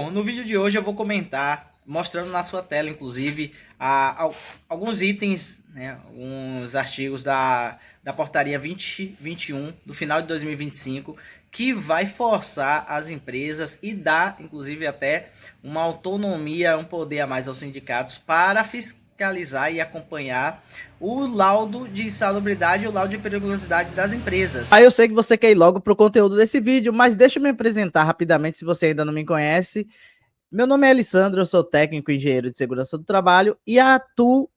Bom, no vídeo de hoje eu vou comentar, mostrando na sua tela, inclusive, alguns itens, né, alguns artigos da portaria 2021 do final de 2025, que vai forçar as empresas e dar, inclusive, até uma autonomia, um poder a mais aos sindicatos para fiscalizar e acompanhar o laudo de insalubridade e o laudo de periculosidade das empresas. Aí eu sei que você quer ir logo para o conteúdo desse vídeo, mas deixa eu me apresentar rapidamente se você ainda não me conhece. Meu nome é Alessandro, eu sou técnico e engenheiro de segurança do trabalho e atuo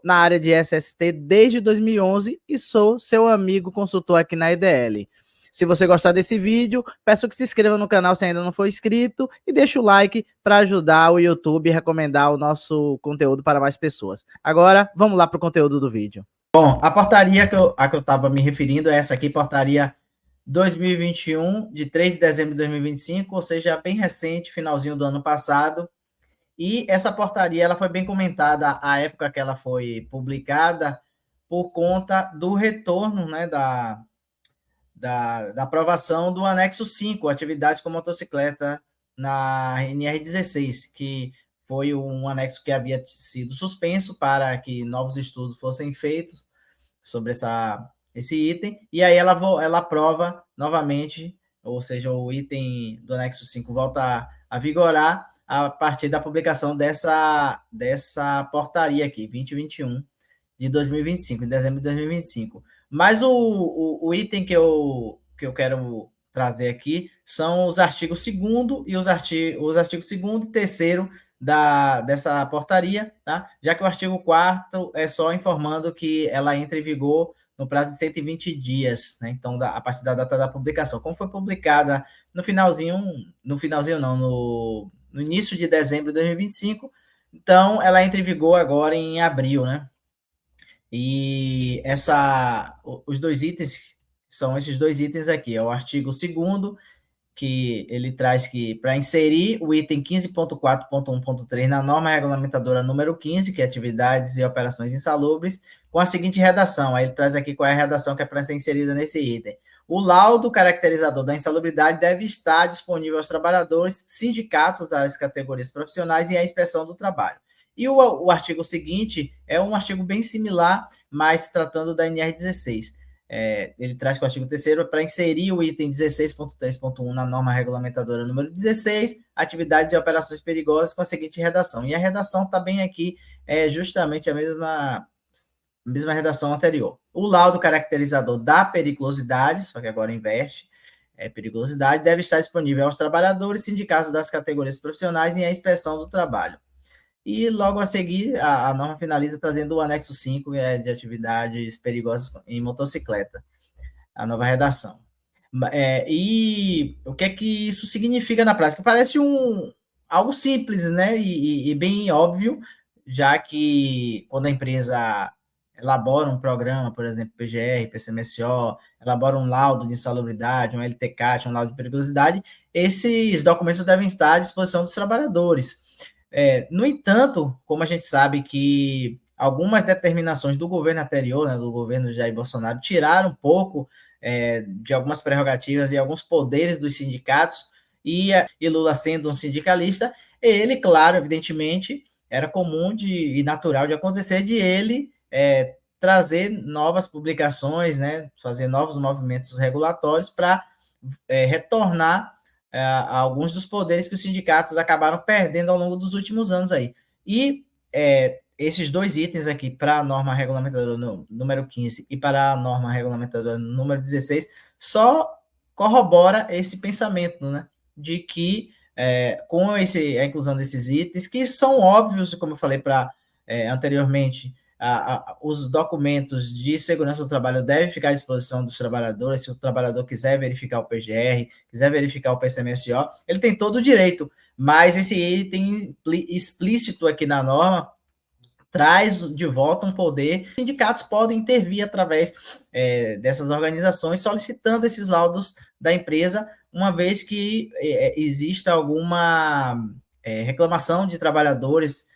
na área de SST desde 2011 e sou seu amigo consultor aqui na EDL. Se você gostar desse vídeo, peço que se inscreva no canal se ainda não for inscrito e deixe o like para ajudar o YouTube a recomendar o nosso conteúdo para mais pessoas. Agora, vamos lá para o conteúdo do vídeo. Bom, a portaria a que eu estava me referindo é essa aqui, portaria 2021, de 3 de dezembro de 2025, ou seja, bem recente, finalzinho do ano passado. E essa portaria ela foi bem comentada à época que ela foi publicada, por conta do retorno, né, da aprovação do anexo 5, atividades com motocicleta, na NR16, que foi um anexo que havia sido suspenso para que novos estudos fossem feitos sobre esse item, e aí ela aprova novamente, ou seja, o item do anexo 5 volta a vigorar a partir da publicação dessa portaria aqui, 2021 de 2025, em dezembro de 2025. Mas o item que eu quero trazer aqui são os artigos 2º e os artigos 2º e 3º dessa portaria, tá? Já que o artigo 4º é só informando que ela entra em vigor no prazo de 120 dias, né? Então, a partir da data da publicação. Como foi publicada no início de dezembro de 2025, então ela entra em vigor agora em abril, né? E os dois itens são esses dois itens aqui. É o artigo 2º, que ele traz que para inserir o item 15.4.1.3 na norma regulamentadora número 15, que é atividades e operações insalubres, com a seguinte redação. Aí ele traz aqui qual é a redação que é para ser inserida nesse item. O laudo caracterizador da insalubridade deve estar disponível aos trabalhadores, sindicatos das categorias profissionais e à inspeção do trabalho. E o artigo seguinte é um artigo bem similar, mas tratando da NR16. Ele traz com o artigo 3º para inserir o item 16.3.1 na norma regulamentadora número 16, atividades e operações perigosas, com a seguinte redação. E a redação está bem aqui, justamente a mesma redação anterior. O laudo caracterizador da periculosidade, só que agora inverte, periculosidade, deve estar disponível aos trabalhadores, sindicatos das categorias profissionais e à inspeção do trabalho. E logo a seguir, a norma finaliza trazendo o anexo 5, de atividades perigosas em motocicleta, a nova redação. E o que é que isso significa na prática? Parece algo simples, né? E bem óbvio, já que quando a empresa elabora um programa, por exemplo, PGR, PCMSO, elabora um laudo de insalubridade, um LTCAT, um laudo de periculosidade, esses documentos devem estar à disposição dos trabalhadores. No entanto, como a gente sabe que algumas determinações do governo anterior, né, do governo Jair Bolsonaro, tiraram um pouco de algumas prerrogativas e alguns poderes dos sindicatos, e Lula sendo um sindicalista, ele, claro, evidentemente, era comum e natural de acontecer de ele trazer novas publicações, né, fazer novos movimentos regulatórios para retornar alguns dos poderes que os sindicatos acabaram perdendo ao longo dos últimos anos aí. E esses dois itens aqui, para a norma regulamentadora número 15 e para a norma regulamentadora número 16, só corrobora esse pensamento, né, de que com a inclusão desses itens, que são óbvios, como eu falei anteriormente, os documentos de segurança do trabalho devem ficar à disposição dos trabalhadores. Se o trabalhador quiser verificar o PGR, quiser verificar o PCMSO, ele tem todo o direito, mas esse item explícito aqui na norma traz de volta um poder. Os sindicatos podem intervir através dessas organizações, solicitando esses laudos da empresa, uma vez que exista alguma reclamação de trabalhadores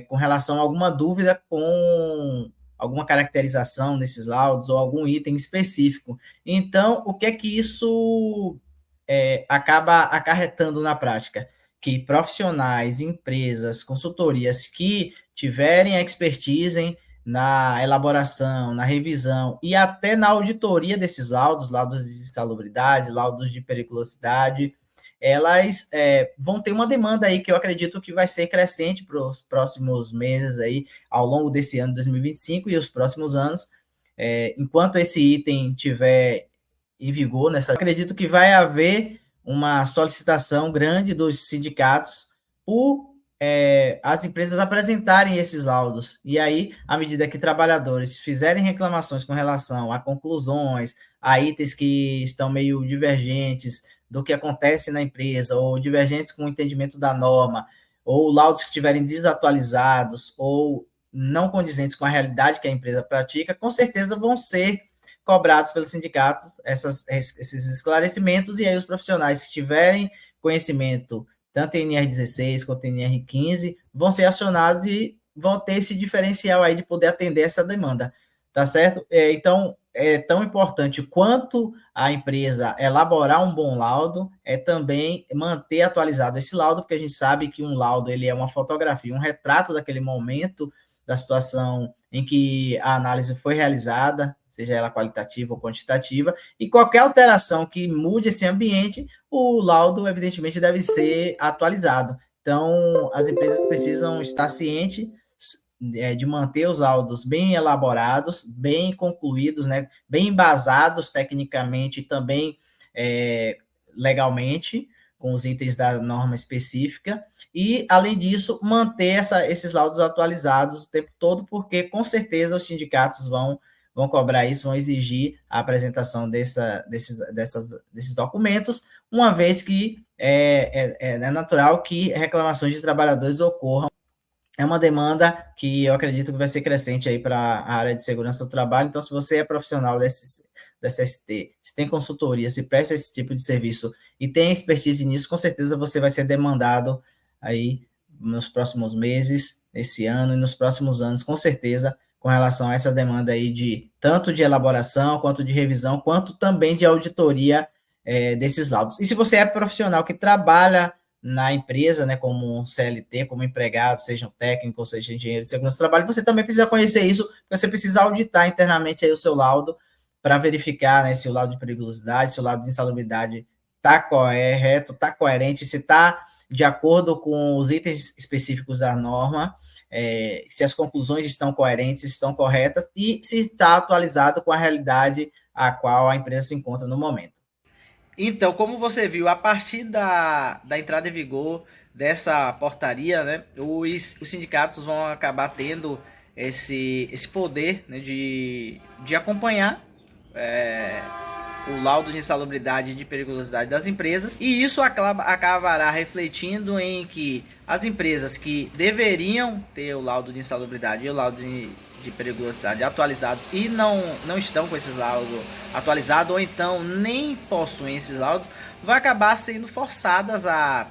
com relação a alguma dúvida com alguma caracterização desses laudos ou algum item específico. Então, o que é que isso acaba acarretando na prática? que profissionais, empresas, consultorias que tiverem expertise na elaboração, na revisão e até na auditoria desses laudos, laudos de insalubridade, laudos de periculosidade, elas vão ter uma demanda aí que eu acredito que vai ser crescente para os próximos meses aí, ao longo desse ano 2025 e os próximos anos. Enquanto esse item tiver em vigor, acredito que vai haver uma solicitação grande dos sindicatos por as empresas apresentarem esses laudos. E aí, à medida que trabalhadores fizerem reclamações com relação a conclusões, a itens que estão meio divergentes do que acontece na empresa, ou divergentes com o entendimento da norma, ou laudos que estiverem desatualizados, ou não condizentes com a realidade que a empresa pratica, com certeza vão ser cobrados pelo sindicato esses esclarecimentos, e aí os profissionais que tiverem conhecimento, tanto em NR16 quanto em NR15, vão ser acionados e vão ter esse diferencial aí de poder atender essa demanda, tá certo? Então, é tão importante quanto a empresa elaborar um bom laudo, é também manter atualizado esse laudo, porque a gente sabe que um laudo ele é uma fotografia, um retrato daquele momento, da situação em que a análise foi realizada, seja ela qualitativa ou quantitativa, e qualquer alteração que mude esse ambiente, o laudo, evidentemente, deve ser atualizado. Então, as empresas precisam estar cientes de manter os laudos bem elaborados, bem concluídos, né, bem embasados tecnicamente e também legalmente, com os itens da norma específica, e, além disso, manter esses laudos atualizados o tempo todo, porque, com certeza, os sindicatos vão cobrar isso, vão exigir a apresentação desses documentos, uma vez que é natural que reclamações de trabalhadores ocorram. É uma demanda que eu acredito que vai ser crescente aí para a área de segurança do trabalho. Então, se você é profissional dessa ST, se tem consultoria, se presta esse tipo de serviço e tem expertise nisso, com certeza você vai ser demandado aí nos próximos meses, esse ano e nos próximos anos, com certeza, com relação a essa demanda aí de tanto de elaboração, quanto de revisão, quanto também de auditoria desses laudos. E se você é profissional que trabalha na empresa, né, como CLT, como empregado, seja um técnico, ou seja engenheiro de segurança do trabalho, você também precisa conhecer isso, você precisa auditar internamente aí o seu laudo para verificar, né, se o laudo de periculosidade, se o laudo de insalubridade está correto, está coerente, se está de acordo com os itens específicos da norma, se as conclusões estão coerentes, estão corretas e se está atualizado com a realidade a qual a empresa se encontra no momento. Então, como você viu, a partir da entrada em vigor dessa portaria, né, os sindicatos vão acabar tendo esse poder, né, de acompanhar o laudo de insalubridade e de periculosidade das empresas, e isso acabará refletindo em que as empresas que deveriam ter o laudo de insalubridade e o laudo de periculosidade atualizados e não estão com esses laudos atualizados, ou então nem possuem esses laudos, vai acabar sendo forçadas a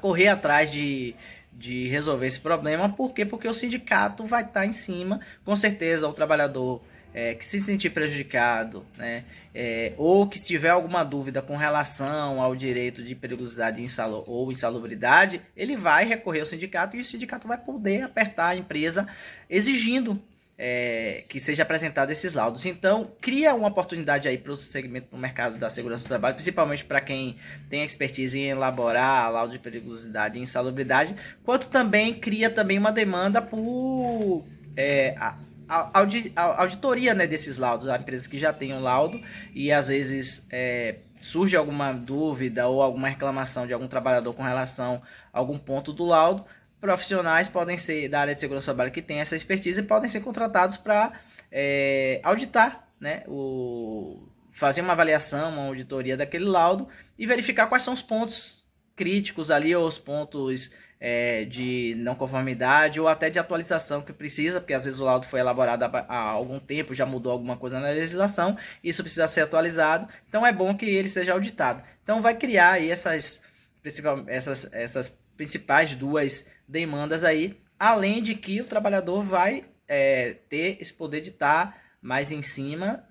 correr atrás de resolver esse problema. Por quê? Porque o sindicato vai estar em cima, com certeza o trabalhador que se sentir prejudicado, né, ou que tiver alguma dúvida com relação ao direito de periculosidade ou insalubridade, ele vai recorrer ao sindicato e o sindicato vai poder apertar a empresa exigindo que seja apresentado esses laudos. Então, cria uma oportunidade aí para o segmento do mercado da segurança do trabalho, principalmente para quem tem expertise em elaborar laudo de periculosidade e insalubridade, quanto também cria também uma demanda por auditoria, né, desses laudos. Há empresas que já têm um laudo e às vezes surge alguma dúvida ou alguma reclamação de algum trabalhador com relação a algum ponto do laudo. Profissionais podem ser da área de segurança do trabalho que tem essa expertise e podem ser contratados para auditar, né, fazer uma avaliação, uma auditoria daquele laudo e verificar quais são os pontos críticos ali, ou os pontos de não conformidade ou até de atualização que precisa, porque às vezes o laudo foi elaborado há algum tempo, já mudou alguma coisa na legislação, isso precisa ser atualizado, então é bom que ele seja auditado. Então vai criar aí essas principais duas demandas aí, além de que o trabalhador vai ter esse poder de estar mais em cima,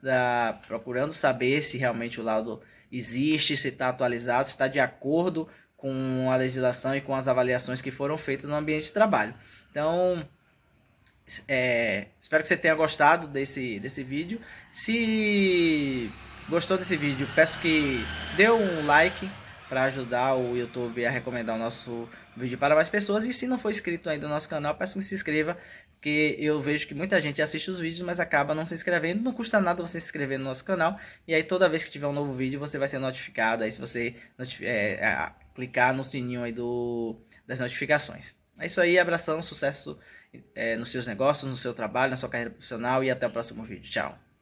procurando saber se realmente o laudo existe, se está atualizado, se está de acordo com a legislação e com as avaliações que foram feitas no ambiente de trabalho. Então, espero que você tenha gostado desse vídeo. Se gostou desse vídeo, peço que dê um like para ajudar o YouTube a recomendar o nosso vídeo para mais pessoas. E se não for inscrito ainda no nosso canal, peço que se inscreva, porque eu vejo que muita gente assiste os vídeos, mas acaba não se inscrevendo. Não custa nada você se inscrever no nosso canal, e aí toda vez que tiver um novo vídeo, você vai ser notificado. Aí se você clicar no sininho aí das notificações. É isso aí, abração, sucesso nos seus negócios, no seu trabalho, na sua carreira profissional, e até o próximo vídeo. Tchau!